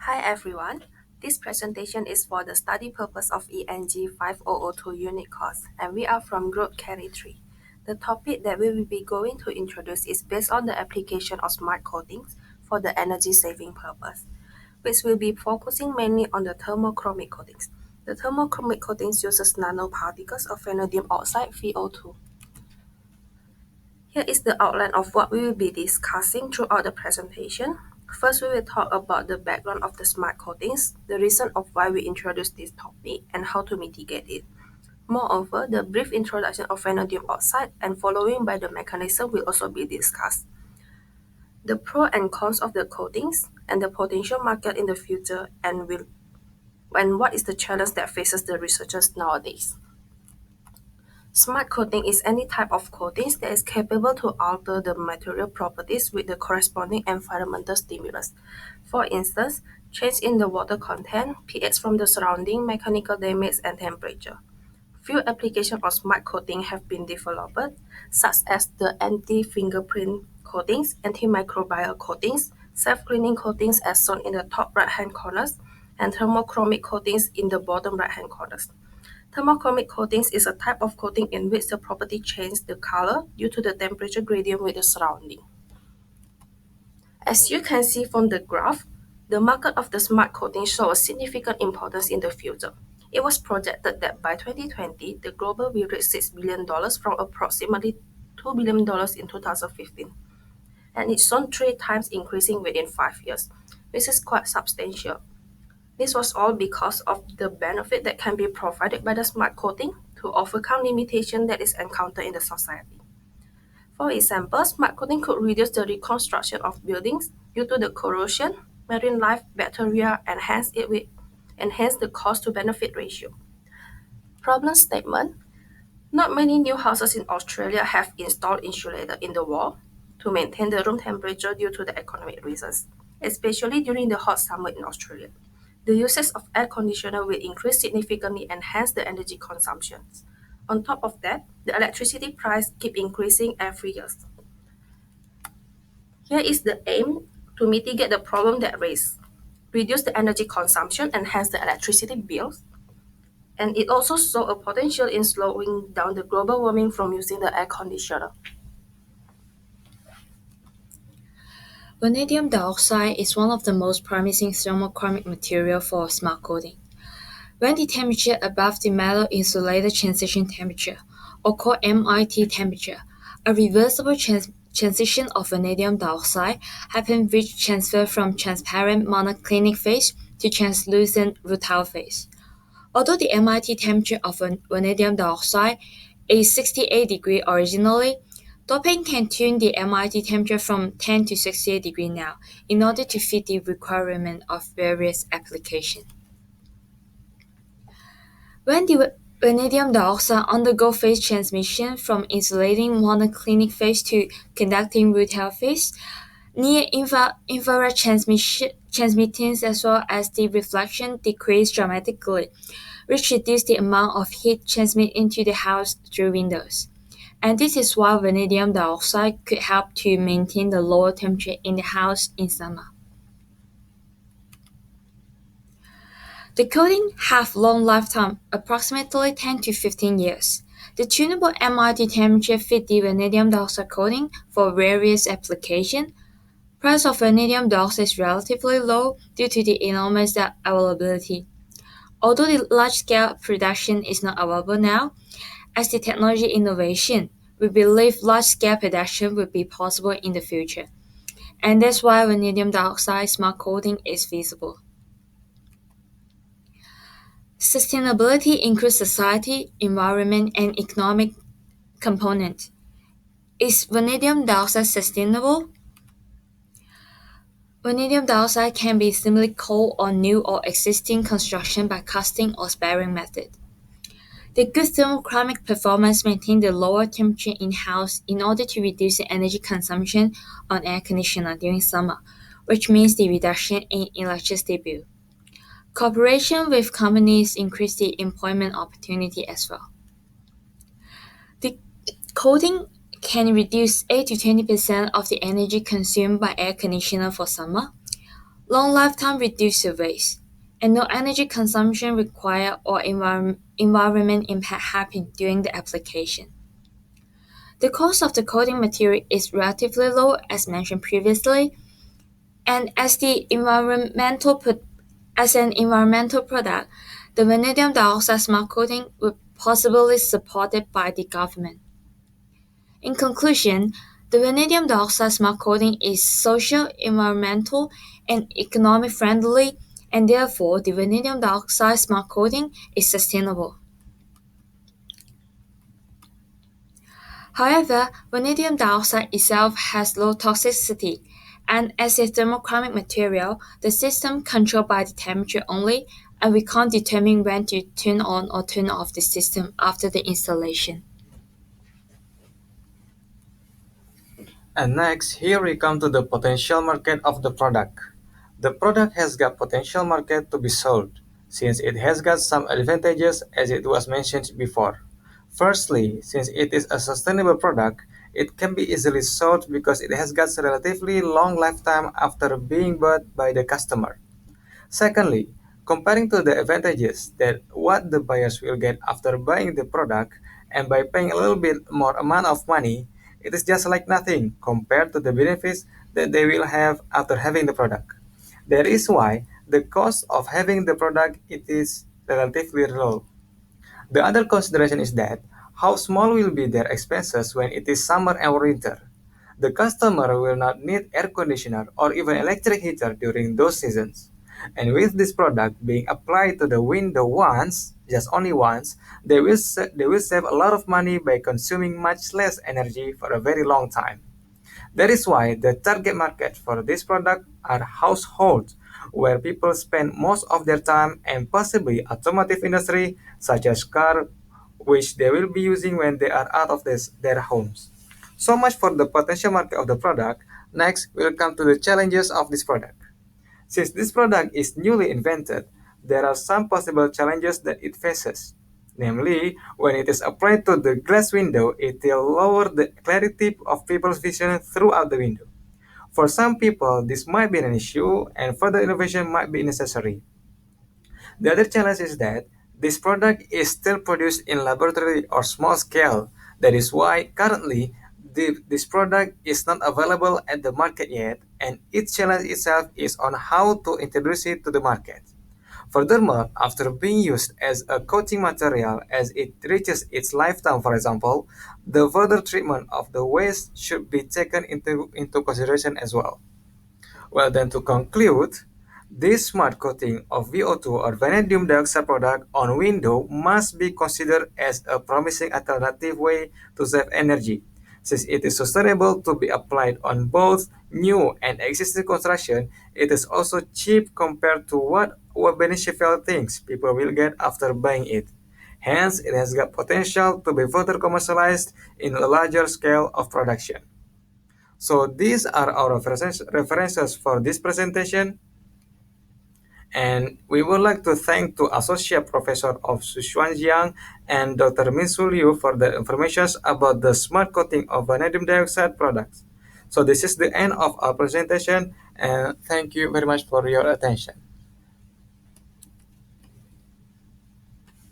Hi everyone. This presentation is for the study purpose of ENG 5002 unit course, and we are from Group Carry 3. The topic that we will be going to introduce is based on the application of smart coatings for the energy saving purpose, which will be focusing mainly on the thermochromic coatings. The thermochromic coatings uses nanoparticles of vanadium oxide (VO2). Here is the outline of what we will be discussing throughout the presentation. First, we will talk about the background of the smart coatings, the reason of why we introduced this topic, and how to mitigate it. Moreover, the brief introduction of vanadium oxide and following by the mechanism will also be discussed. The pros and cons of the coatings and the potential market in the future and what is the challenge that faces the researchers nowadays. Smart coating is any type of coatings that is capable to alter the material properties with the corresponding environmental stimulus. For instance, change in the water content, pH from the surrounding, mechanical damage, and temperature. Few applications of smart coating have been developed, such as the anti-fingerprint coatings, antimicrobial coatings, self-cleaning coatings as shown in the top right-hand corners, and thermochromic coatings in the bottom right-hand corners. Thermochromic coatings is a type of coating in which the property changes the color due to the temperature gradient with the surrounding. As you can see from the graph, the market of the smart coating shows a significant importance in the future. It was projected that by 2020, the global will reach $6 billion from approximately $2 billion in 2015, and it's shown 3 times increasing within 5 years, which is quite substantial. This was all because of the benefit that can be provided by the smart coating to overcome limitation that is encountered in the society. For example, smart coating could reduce the reconstruction of buildings due to the corrosion, marine life, bacteria, and hence it will enhance the cost to benefit ratio. Problem statement: not many new houses in Australia have installed insulator in the wall to maintain the room temperature due to the economic reasons, especially during the hot summer in Australia. The usage of air conditioner will increase significantly and hence the energy consumption. On top of that, the electricity price keep increasing every year. Here is the aim to mitigate the problem that raised. Reduce the energy consumption and hence the electricity bills. And it also saw a potential in slowing down the global warming from using the air conditioner. Vanadium dioxide is one of the most promising thermochromic materials for smart coating. When the temperature above the metal insulator transition temperature, or called MIT temperature, a reversible transition of vanadium dioxide happens which transfer from transparent monoclinic phase to translucent rutile phase. Although the MIT temperature of vanadium dioxide is 68 degrees originally, doping can tune the MIT temperature from 10 to 68 degrees now in order to fit the requirement of various applications. When the vanadium dioxide undergoes phase transmission from insulating monoclinic phase to conducting rutile phase, near-infrared transmittance as well as the reflection decrease dramatically, which reduce the amount of heat transmitted into the house through windows. And this is why vanadium dioxide could help to maintain the lower temperature in the house in summer. The coating have long lifetime, approximately 10 to 15 years. The tunable MIT temperature fit the vanadium dioxide coating for various applications. Price of vanadium dioxide is relatively low due to the enormous availability. Although the large-scale production is not available now, as the technology innovation, we believe large-scale production will be possible in the future. And that's why vanadium dioxide smart coating is feasible. Sustainability includes society, environment, and economic component. Is vanadium dioxide sustainable? Vanadium dioxide can be simply coated on new or existing construction by casting or sparring method. The good thermochromic performance maintains the lower temperature in-house in order to reduce the energy consumption on air conditioner during summer, which means the reduction in electricity bill. Cooperation with companies increase the employment opportunity as well. The coating can reduce 8 to 20% of the energy consumed by air conditioner for summer. Long lifetime reduces waste, and no energy consumption required or environment impact happen during the application. The cost of the coating material is relatively low as mentioned previously, and as an environmental product, the vanadium dioxide smart coating would possibly supported by the government. In conclusion, the vanadium dioxide smart coating is social, environmental, and economic friendly, and therefore the vanadium dioxide smart coating is sustainable. However, vanadium dioxide itself has low toxicity, and as a thermochromic material, the system controlled by the temperature only, and we can't determine when to turn on or turn off the system after the installation. And next, here we come to the potential market of the product. The product has got potential market to be sold, since it has got some advantages as it was mentioned before. Firstly, since it is a sustainable product, it can be easily sold because it has got a relatively long lifetime after being bought by the customer. Secondly, comparing to the advantages that what the buyers will get after buying the product and by paying a little bit more amount of money, it is just like nothing compared to the benefits that they will have after having the product. That is why the cost of having the product it is relatively low. The other consideration is that how small will be their expenses when it is summer and winter. The customer will not need air conditioner or even electric heater during those seasons. And with this product being applied to the window once, just only once, they will save a lot of money by consuming much less energy for a very long time. That is why the target market for this product are households, where people spend most of their time, and possibly automotive industry such as car, which they will be using when they are out of their homes. So much for the potential market of the product. Next, we'll come to the challenges of this product. Since this product is newly invented, there are some possible challenges that it faces. Namely, when it is applied to the glass window, it will lower the clarity of people's vision throughout the window. For some people, this might be an issue and further innovation might be necessary. The other challenge is that this product is still produced in laboratory or small scale. That is why currently this product is not available at the market yet, and its challenge itself is on how to introduce it to the market. Furthermore, after being used as a coating material as it reaches its lifetime, for example, the further treatment of the waste should be taken into consideration as well. Well, then to conclude, this smart coating of VO2 or vanadium dioxide product on window must be considered as a promising alternative way to save energy, since it is sustainable to be applied on both new and existing construction. It is also cheap compared to what beneficial things people will get after buying it. Hence, it has got potential to be further commercialized in a larger scale of production. So these are our references for this presentation, and we would like to thank to Associate Professor of Sushuan Jiang and Dr. Minsu Liu for the information about the smart coating of vanadium dioxide products. So this is the end of our presentation, and thank you very much for your attention.